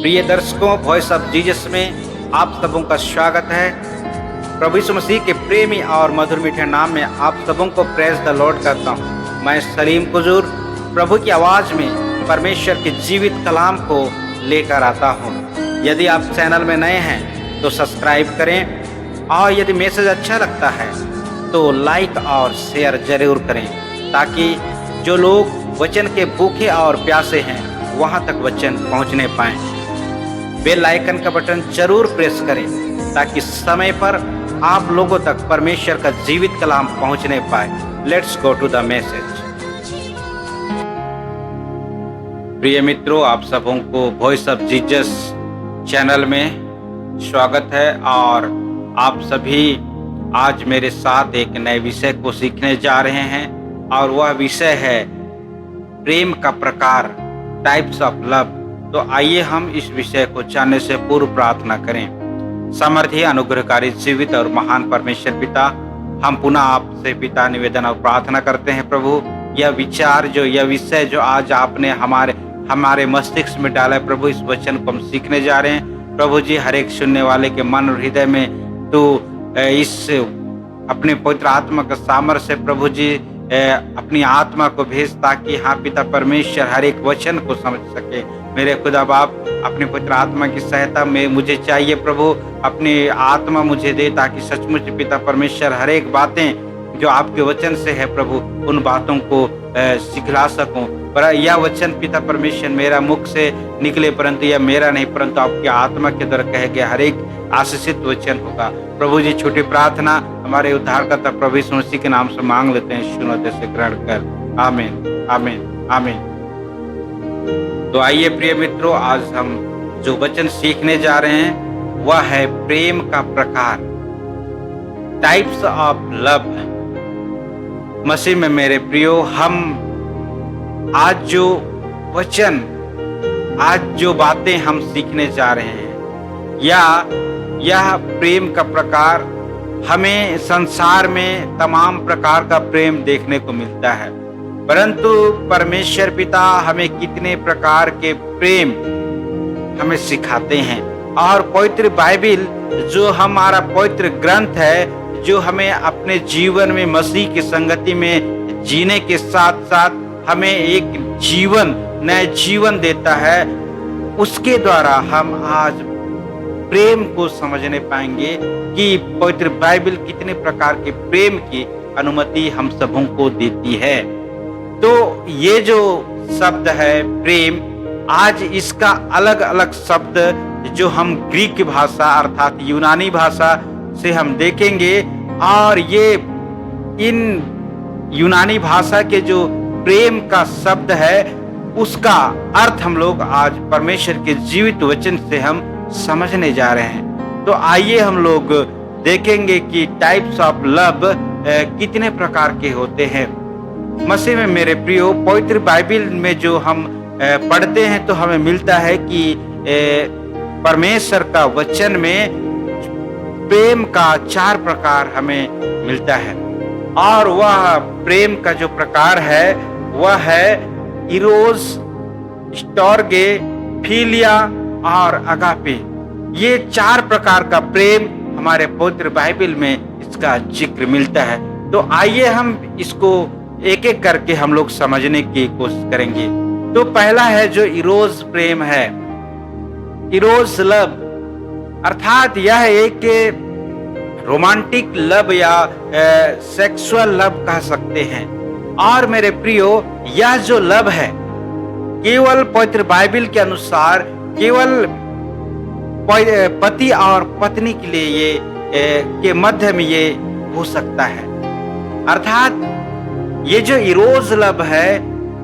प्रिय दर्शकों, voice of Jesus में आप सबों का स्वागत है। प्रभु यीशु मसीह के प्रेमी और मधुर मीठे नाम में आप सबों को प्रेज द लॉर्ड करता हूँ। मैं सलीम कुजूर प्रभु की आवाज़ में परमेश्वर के जीवित कलाम को लेकर आता हूँ। यदि आप चैनल में नए हैं तो सब्सक्राइब करें और यदि मैसेज अच्छा लगता है तो लाइक और शेयर जरूर करें, ताकि जो लोग वचन के भूखे और प्यासे हैं वहाँ तक वचन पहुँचने पाएँ। बेल आइकन का बटन जरूर प्रेस करें ताकि समय पर आप लोगों तक परमेश्वर का जीवित कलाम पहुँचने पाए। Let's go to the message. प्रिय मित्रों, आप सबों को वॉइस ऑफ जीसस चैनल में स्वागत है और आप सभी आज मेरे साथ एक नए विषय को सीखने जा रहे हैं और वह विषय है प्रेम का प्रकार, टाइप्स ऑफ लव। तो आइए हम इस विषय को जानने से पूर्व प्रार्थना करें। सामर्थ्य, अनुग्रहकारी, जीवित और महान परमेश्वर पिता, हम पुनः आपसे पिता निवेदन और प्रार्थना करते हैं प्रभु, यह विषय जो आज आपने हमारे मस्तिष्क में डाला है प्रभु, इस वचन को हम सीखने जा रहे हैं प्रभु जी। हर एक सुनने वाले के मन और हृदय में तो इस अपने पवित्र आत्मा का सामर्थ्य से प्रभु जी अपनी आत्मा को भेज, ताकि हाँ पिता परमेश्वर हर एक वचन को समझ सके। मेरे खुदा बाप, अपनी पवित्र आत्मा की सहायता में मुझे चाहिए प्रभु, अपनी आत्मा मुझे दे, ताकि सचमुच पिता परमेश्वर हर एक बातें जो आपके वचन से है प्रभु, उन बातों को सिखला सकूं। पर यह वचन पिता परमेश्वर मेरा मुख से निकले, परंतु यह मेरा नहीं परंतु आपकी आत्मा के द्वारा कहे गया हर एक आशीषित वचन होगा प्रभु जी। छोटी प्रार्थना हमारे उद्धारकर्ता प्रभु यीशु मसीह के नाम से मांग लेते हैं, सुनते से ग्रहण कर। आमीन, आमीन, आमीन। तो आइए प्रिय मित्रों, आज हम जो वचन सीखने जा रहे हैं वह है प्रेम का प्रकार, टाइप्स ऑफ लव। मसीह में मेरे प्रियो, हम आज जो बातें हम सीखने जा रहे हैं, यह प्रेम का प्रकार, हमें संसार में तमाम प्रकार का प्रेम देखने को मिलता है, परंतु परमेश्वर पिता हमें कितने प्रकार के प्रेम हमें सिखाते हैं। और पवित्र बाइबिल जो हमारा पवित्र ग्रंथ है, जो हमें अपने जीवन में मसीह की संगति में जीने के साथ साथ हमें एक नया जीवन देता है, उसके द्वारा हम आज प्रेम को समझने पाएंगे कि पवित्र बाइबिल कितने प्रकार के प्रेम की अनुमति हम सबों को देती है। तो ये जो शब्द है प्रेम, आज इसका अलग अलग शब्द जो हम ग्रीक भाषा अर्थात यूनानी भाषा से हम देखेंगे, और ये इन यूनानी भाषा के जो प्रेम का शब्द है उसका अर्थ हम लोग आज परमेश्वर के जीवित वचन से हम समझने जा रहे हैं। तो आइए हम लोग देखेंगे कि टाइप्स ऑफ लव कितने प्रकार के होते हैं। मसीह में मेरे प्रियो, पवित्र बाइबिल में जो हम पढ़ते हैं तो हमें मिलता है कि परमेश्वर का वचन में प्रेम का 4 प्रकार हमें मिलता है, और वह प्रेम का जो प्रकार है वह है इरोस, स्टोर्गे, फिलिया और अगापे। ये 4 प्रकार का प्रेम हमारे पवित्र बाइबिल में इसका जिक्र मिलता है। तो आइए हम इसको एक एक करके हम लोग समझने की कोशिश करेंगे। तो पहला है जो इरोस प्रेम है, इरोस लव, अर्थात यह एक रोमांटिक लव या सेक्सुअल लव कह सकते हैं। और मेरे प्रियो, यह जो लव है केवल पवित्र बाइबिल के अनुसार केवल पति और पत्नी के लिए ये के मध्य में ये हो सकता है। अर्थात ये जो इरोस लव है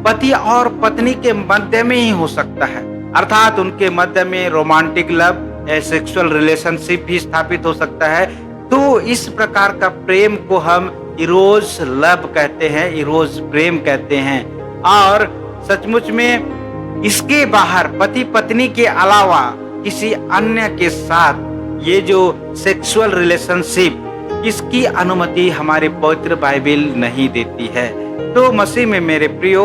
पति और पत्नी के मध्य में ही हो सकता है, अर्थात उनके मध्य में रोमांटिक लव, सेक्सुअल रिलेशनशिप भी स्थापित हो सकता है। तो इस प्रकार का प्रेम को हम इरोस लव कहते हैं, इरोस प्रेम कहते हैं। और सचमुच में इसके बाहर पति पत्नी के अलावा किसी अन्य के साथ ये जो सेक्सुअल रिलेशनशिप, इसकी अनुमति हमारे पवित्र बाइबिल नहीं देती है। तो मसीह में मेरे प्रियो,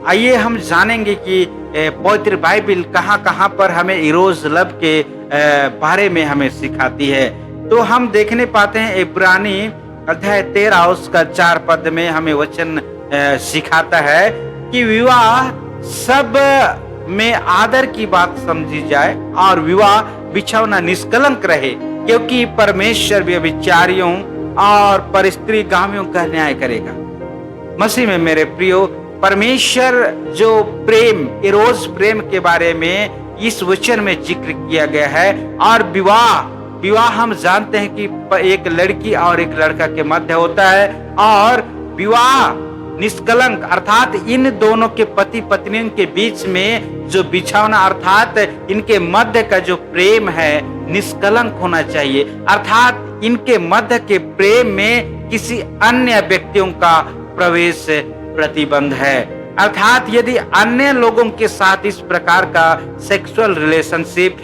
आइए हम जानेंगे कि पवित्र बाइबिल कहाँ पर हमें इरोज लव के बारे में हमें सिखाती है। तो हम देखने पाते हैं इब्रानी अध्याय 13 उसका 4 पद में हमें वचन सिखाता है कि विवाह सब में आदर की बात समझी जाए और विवाह बिछौना निष्कलंक रहे, क्योंकि परमेश्वर व्यभिचारियों और परस्त्रीगामियों का न्याय करेगा। मसीह में मेरे प्रियो, परमेश्वर जो प्रेम, इरोज प्रेम के बारे में इस वचन में जिक्र किया गया है। और विवाह हम जानते हैं कि एक लड़की और एक लड़का के मध्य होता है, और विवाह निष्कलंक अर्थात इन दोनों के पति पत्नियों के बीच में जो बिछौना अर्थात इनके मध्य का जो प्रेम है निष्कलंक होना चाहिए। अर्थात इनके मध्य के प्रेम में किसी अन्य व्यक्तियों का प्रवेश प्रतिबंध है। अर्थात यदि अन्य लोगों के साथ इस प्रकार का सेक्सुअल रिलेशनशिप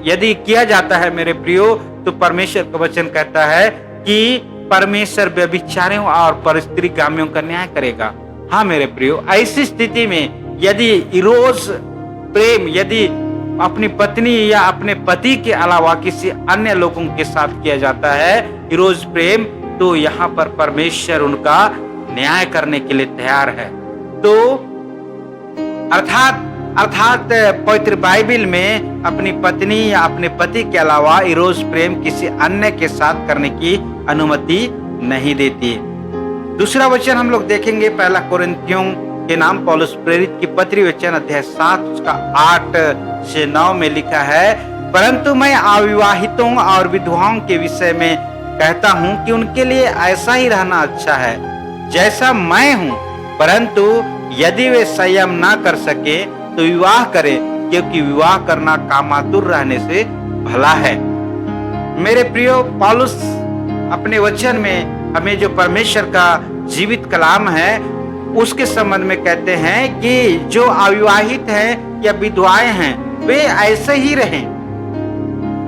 यदि किया जाता है मेरे प्रियो, तो परमेश्वर का वचन कहता है कि परमेश्वर व्यभिचारियों और परस्त्रीगामियों का न्याय करेगा। हाँ मेरे प्रियो, ऐसी स्थिति में यदि इरोज प्रेम यदि अपनी पत्नी या अपने पति के अलावा किसी अन्य लोगों के साथ किया जाता है इरोज प्रेम, तो यहाँ पर परमेश्वर उनका न्याय करने के लिए तैयार है। तो अर्थात पवित्र बाइबिल में अपनी पत्नी या अपने पति के अलावा इरोज प्रेम किसी अन्य के साथ करने की अनुमति नहीं देती। दूसरा वचन हम लोग देखेंगे, पहला कोरिन्थियों के नाम पौलुस प्रेरित की पत्री वचन अध्याय 7 उसका 8 से 9 में लिखा है, परंतु मैं अविवाहितों और विधवाओं के विषय में कहता हूँ कि उनके लिए ऐसा ही रहना अच्छा है जैसा मैं हूँ, परंतु यदि वे संयम ना कर सके तो विवाह करें, क्योंकि विवाह करना कामातुर रहने से भला है। मेरे प्रियो, पौलुस अपने वचन में हमें जो परमेश्वर का जीवित कलाम है उसके संबंध में कहते हैं कि जो अविवाहित हैं या विधवाएं हैं वे ऐसे ही रहें,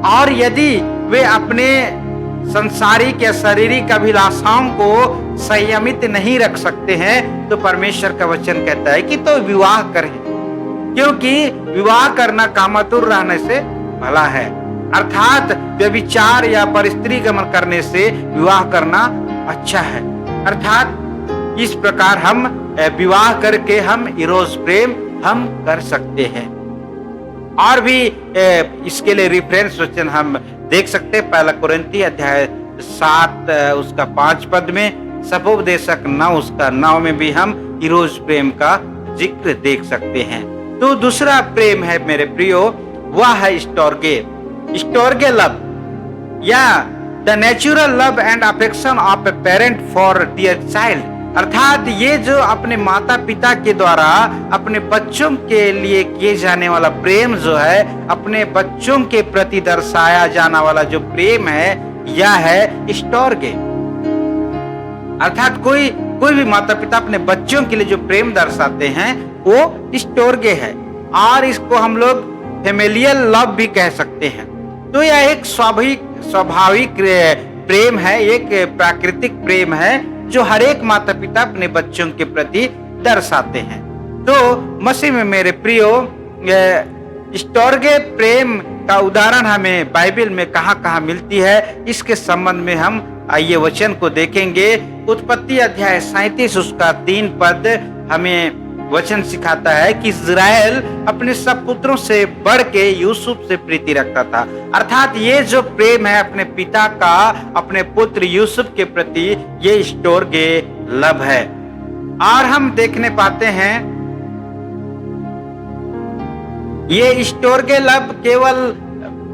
और यदि वे अपने संसारिक या शारीरिक अभिलाषाओं को संयमित नहीं रख सकते हैं तो परमेश्वर का वचन कहता है कि तो विवाह करें, क्योंकि विवाह करना कामातुर रहने से भला है। अर्थात व्यभिचार या परस्त्रीगमन करने से विवाह करना अच्छा है। अर्थात इस प्रकार हम विवाह करके हम इरोज प्रेम हम कर सकते हैं। और भी इसके लिए रेफरेंस वचन हम देख सकते हैं, पहला कोरिन्थी अध्याय 7 उसका 5 पद में, सपोपदेशक 9 उसका 9 में भी हम इरोज प्रेम का जिक्र देख सकते हैं। तो दूसरा प्रेम है मेरे प्रियो, वह है स्टोर्गे लव या the natural love and affection of a parent for their child. अर्थात ये जो अपने माता पिता के द्वारा अपने बच्चों के लिए किए जाने वाला प्रेम जो है, अपने बच्चों के प्रति दर्शाया जाने वाला जो प्रेम है, यह है स्टोर्गे। अर्थात कोई भी माता पिता अपने बच्चों के लिए जो प्रेम दर्शाते हैं वो स्टोर्गे है, और इसको हम लोग फेमिलियल लव भी कह सकते हैं। तो यह एक स्वाभाविक प्रेम है, एक प्राकृतिक प्रेम है जो हर एक माता पिता अपने बच्चों के प्रति दर्शाते हैं। तो मसीह में मेरे प्रियो, स्टोर्गे प्रेम का उदाहरण हमें बाइबल में कहाँ मिलती है, इसके संबंध में हम आइए वचन को देखेंगे। उत्पत्ति अध्याय 37 उसका 3 पद हमें वचन सिखाता है कि इस्राएल अपने सब पुत्रों से बढ़ के यूसुफ से प्रीति रखता था। अर्थात ये जो प्रेम है अपने पिता का अपने पुत्र यूसुफ के प्रति, ये स्टोर्गे लव है। और हम देखने पाते हैं ये स्टोर्गे लव केवल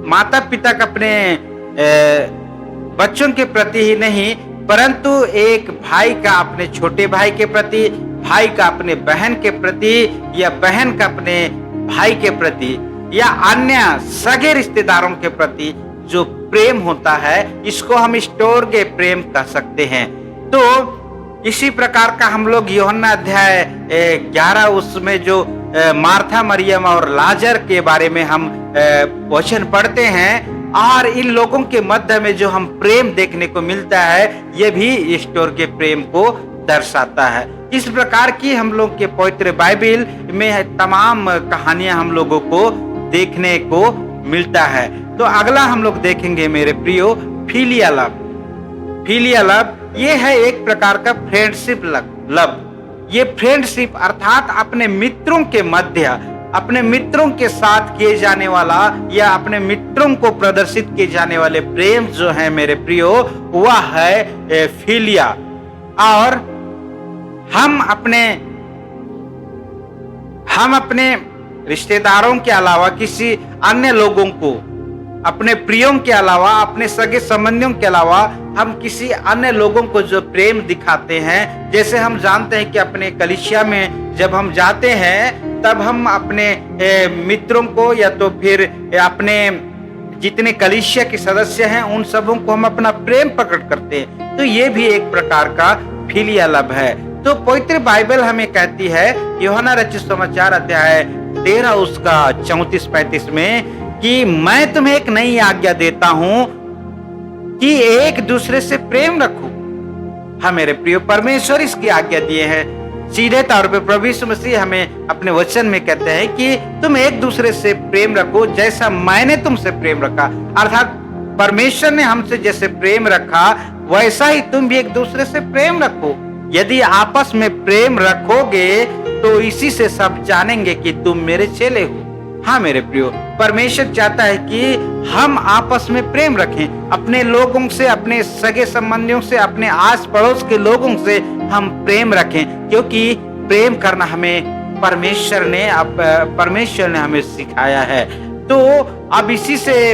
माता पिता का अपने बच्चों के प्रति ही नहीं, परंतु एक भाई का अपने छोटे भाई के प्रति, भाई का अपने बहन के प्रति, या बहन का अपने भाई के प्रति, या अन्य सगे रिश्तेदारों के प्रति जो प्रेम होता है, इसको हम स्टोर्गे प्रेम कह सकते हैं। तो इसी प्रकार का हम लोग यूहन्ना अध्याय 11 उसमें जो मार्था मरियम और लाजर के बारे में हम वचन पढ़ते हैं, और इन लोगों के मध्य में जो हम प्रेम देखने को मिलता है, ये भी स्टोर्गे प्रेम को दर्शाता है। इस प्रकार की हम लोग के पवित्र बाइबल में तमाम कहानियां हम लोगों को देखने को मिलता है। तो अगला हम लोग देखेंगे मेरे प्रियो, फिलिया लव। फिलिया लव ये है एक प्रकार का फ्रेंडशिप लव। ये फ्रेंडशिप अर्थात अपने मित्रों के मध्य, अपने मित्रों के साथ किए जाने वाला या अपने मित्रों को प्रदर्शित किए जाने वाले प्रेम जो है मेरे प्रियो, वह है फिलिया। और हम अपने रिश्तेदारों के अलावा किसी अन्य लोगों को, अपने प्रियों के अलावा, अपने सगे संबंधियों के अलावा हम किसी अन्य लोगों को जो प्रेम दिखाते हैं, जैसे हम जानते हैं कि अपने कलीसिया में जब हम जाते हैं तब हम अपने मित्रों को या तो फिर अपने जितने कलीसिया के सदस्य हैं उन सबों को हम अपना प्रेम प्रकट करते हैं। तो ये भी एक प्रकार का फिलिया लव है। तो पवित्र बाइबल हमें कहती है यूहन्ना रचित समाचार अध्याय 13 उसका 34-35 में कि मैं तुम्हें एक नई आज्ञा देता हूं कि एक दूसरे से प्रेम रखो। हाँ मेरे प्रिय, परमेश्वर इसकी आज्ञा दिए हैं। सीधे तौर पे प्रभु यीशु मसीह हमें अपने वचन में कहते हैं कि तुम एक दूसरे से प्रेम रखो जैसा मैंने तुमसे प्रेम रखा। अर्थात परमेश्वर ने हमसे जैसे प्रेम रखा वैसा ही तुम भी एक दूसरे से प्रेम रखो। यदि आपस में प्रेम रखोगे तो इसी से सब जानेंगे कि तुम मेरे चेले हो। हाँ मेरे प्रियो, परमेश्वर चाहता है कि हम आपस में प्रेम रखें, अपने लोगों से, अपने सगे संबंधियों से, अपने आस पड़ोस के लोगों से हम प्रेम रखें, क्योंकि प्रेम करना हमें परमेश्वर ने हमें सिखाया है। तो अब इसी से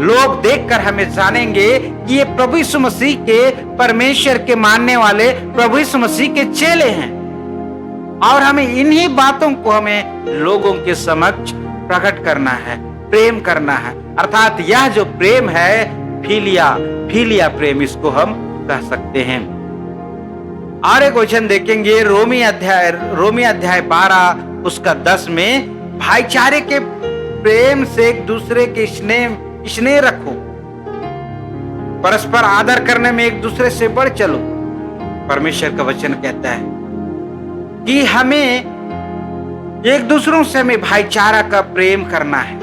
लोग देखकर हमें जानेंगे कि ये प्रभु यीशु मसीह के, परमेश्वर के मानने वाले प्रभु यीशु मसीह के चेले हैं। और हमें इन्हीं बातों को हमें लोगों के समक्ष प्रकट करना है, प्रेम करना है। अर्थात यह जो प्रेम है फिलिया प्रेम इसको हम कह सकते हैं। और एक वचन देखेंगे रोमी अध्याय 12 उसका 10 में, भाईचारे के प्रेम से एक दूसरे के स्नेह रखो, परस्पर आदर करने में एक दूसरे से बढ़ चलो। परमेश्वर का वचन कहता है कि हमें एक दूसरों से हमें भाईचारा का प्रेम करना है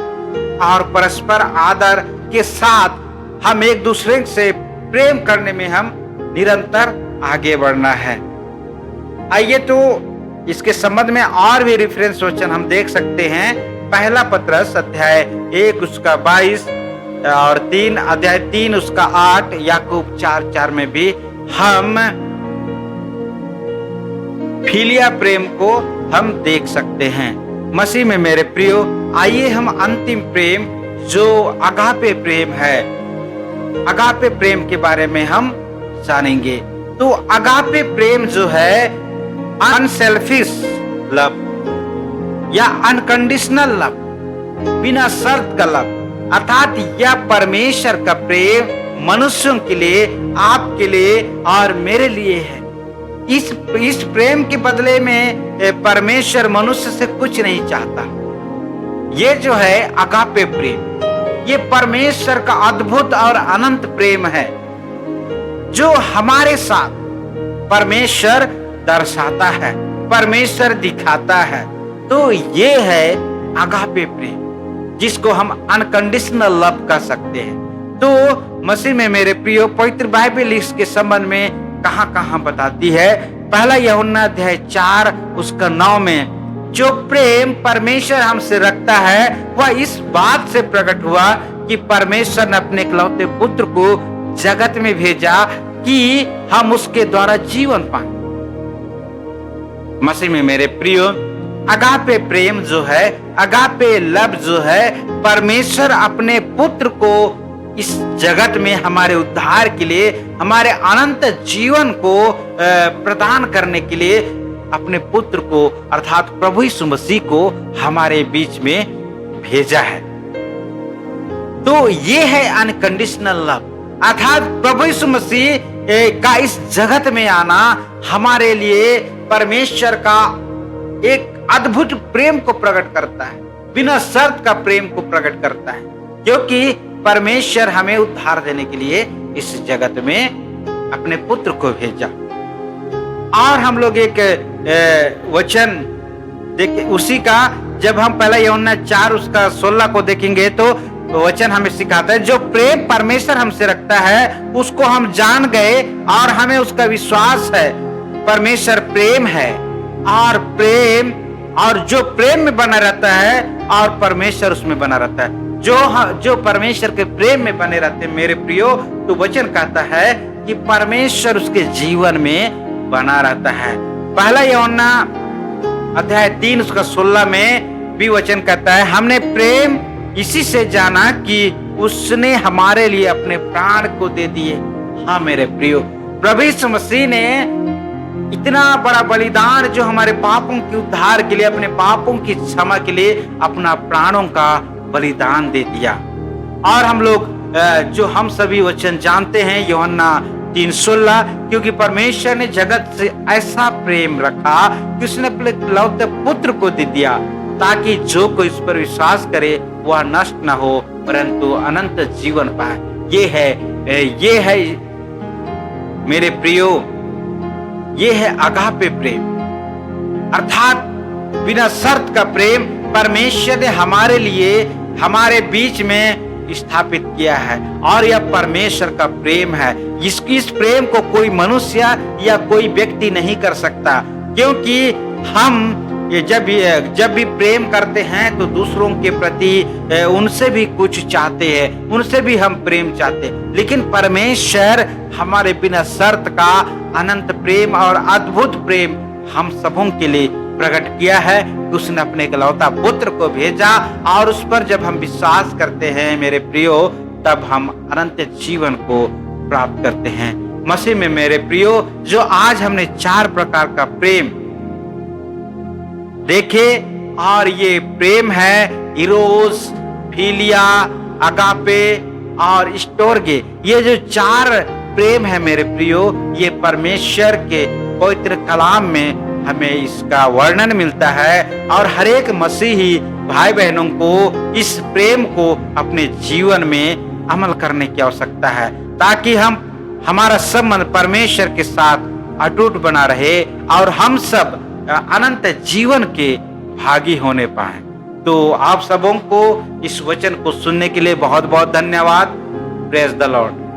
और परस्पर आदर के साथ हम एक दूसरे से प्रेम करने में हम निरंतर आगे बढ़ना है। आइए तो इसके संबंध में और भी रेफरेंस वचन हम देख सकते हैं। पहला पत्रस अध्याय 1 उसका 22 और 3 अध्याय 3 उसका 8, याकूब 4:4 में भी हम फिलिया प्रेम को हम देख सकते हैं। मसीह में मेरे प्रियो, आइए हम अंतिम प्रेम जो अगापे प्रेम है, अगापे प्रेम के बारे में हम जानेंगे। तो अगापे प्रेम जो है अनसेल्फिश लव या अनकंडीशनल लव, बिना शर्त का लव, अर्थात यह परमेश्वर का प्रेम मनुष्यों के लिए, आपके लिए और मेरे लिए है। इस प्रेम के बदले में परमेश्वर मनुष्य से कुछ नहीं चाहता। ये जो है अगापे प्रेम, ये परमेश्वर का अद्भुत और अनंत प्रेम है जो हमारे साथ परमेश्वर दर्शाता है, परमेश्वर दिखाता है। तो ये है अगापे प्रेम, जिसको हम अनकंडीशनल लव कह सकते हैं। तो मसीह में मेरे प्रियो, पवित्र बाइबल इसके संबंध में कहां बताती है। पहला यूहन्ना अध्याय 4 उसका 9 में, जो प्रेम परमेश्वर हमसे रखता है वह इस बात से प्रकट हुआ कि परमेश्वर ने अपने इकलौते पुत्र को जगत में भेजा कि हम उसके द्वारा जीवन पाएं। मसीह में मेरे प्रियो, अगापे प्रेम जो है, अगापे लव जो है, परमेश्वर अपने पुत्र को इस जगत में हमारे उद्धार के लिए, हमारे अनंत जीवन को प्रदान करने के लिए अपने पुत्र को अर्थात प्रभु यीशु मसीह को हमारे बीच में भेजा है। तो ये है अनकंडीशनल लव, अर्थात प्रभु यीशु मसीह का इस जगत में आना हमारे लिए परमेश्वर का एक अद्भुत प्रेम को प्रकट करता है, बिना शर्त का प्रेम को प्रकट करता है, क्योंकि परमेश्वर हमें उद्धार देने के लिए इस जगत में अपने पुत्र को भेजा। और हम लोग एक वचन देखे उसी का, जब हम पहला यूहन्ना 4 उसका 16 को देखेंगे तो वचन हमें सिखाता है, जो प्रेम परमेश्वर हमसे रखता है उसको हम जान गए और हमें उसका विश्वास है। परमेश्वर प्रेम है और जो प्रेम में बना रहता है और परमेश्वर उसमें बना रहता है, जो परमेश्वर के प्रेम में बने रहते हैं मेरे प्रियो, तो वचन कहता है कि परमेश्वर उसके जीवन में बना रहता है। पहला यूहन्ना अध्याय 3 उसका 16 में भी वचन कहता है, हमने प्रेम इसी से जाना कि उसने हमारे लिए अपने प्राण को दे दिए। हाँ मेरे प्रियो, प्रभु यीशु मसीह ने इतना बड़ा बलिदान, जो हमारे पापों के उद्धार के लिए, अपने पापों की क्षमा के लिए अपना प्राणों का बलिदान दे दिया। और हम लोग जो हम सभी वचन जानते हैं यूहन्ना 3:16, क्योंकि परमेश्वर ने जगत से ऐसा प्रेम रखा कि उसने अपने इकलौते पुत्र को दे दिया, ताकि जो कोई इस पर विश्वास करे वह नष्ट न हो परंतु अनंत जीवन पाए। ये है मेरे प्रियो, ये है अगापे प्रेम, अर्थात बिना शर्त का प्रेम परमेश्वर ने हमारे लिए हमारे बीच में स्थापित किया है। और यह परमेश्वर का प्रेम है। इस प्रेम को कोई मनुष्य या कोई व्यक्ति नहीं कर सकता, क्योंकि हम जब भी प्रेम करते हैं तो दूसरों के प्रति उनसे भी कुछ चाहते हैं, उनसे भी हम प्रेम चाहते हैं। लेकिन परमेश्वर हमारे बिना शर्त का अनंत प्रेम और अद्भुत प्रेम हम सबों के लिए प्रकट किया है। उसने अपने इकलौता पुत्र को भेजा और उस पर जब हम विश्वास करते हैं मेरे प्रियो, तब हम अनंत जीवन को प्राप्त करते हैं मसीह में। मेरे प्रियो, जो आज हमने 4 प्रकार का प्रेम देखे, और ये प्रेम है इरोस, फिलिया, अगापे और स्टोर्गे। ये जो 4 प्रेम है मेरे प्रियो, ये परमेश्वर के पवित्र कलाम में हमें इसका वर्णन मिलता है। और हर एक मसीही भाई बहनों को इस प्रेम को अपने जीवन में अमल करने की आवश्यकता है, ताकि हमारा संबंध परमेश्वर के साथ अटूट बना रहे और हम सब अनंत जीवन के भागी होने पाए। तो आप सबों को इस वचन को सुनने के लिए बहुत बहुत धन्यवाद। Praise the Lord.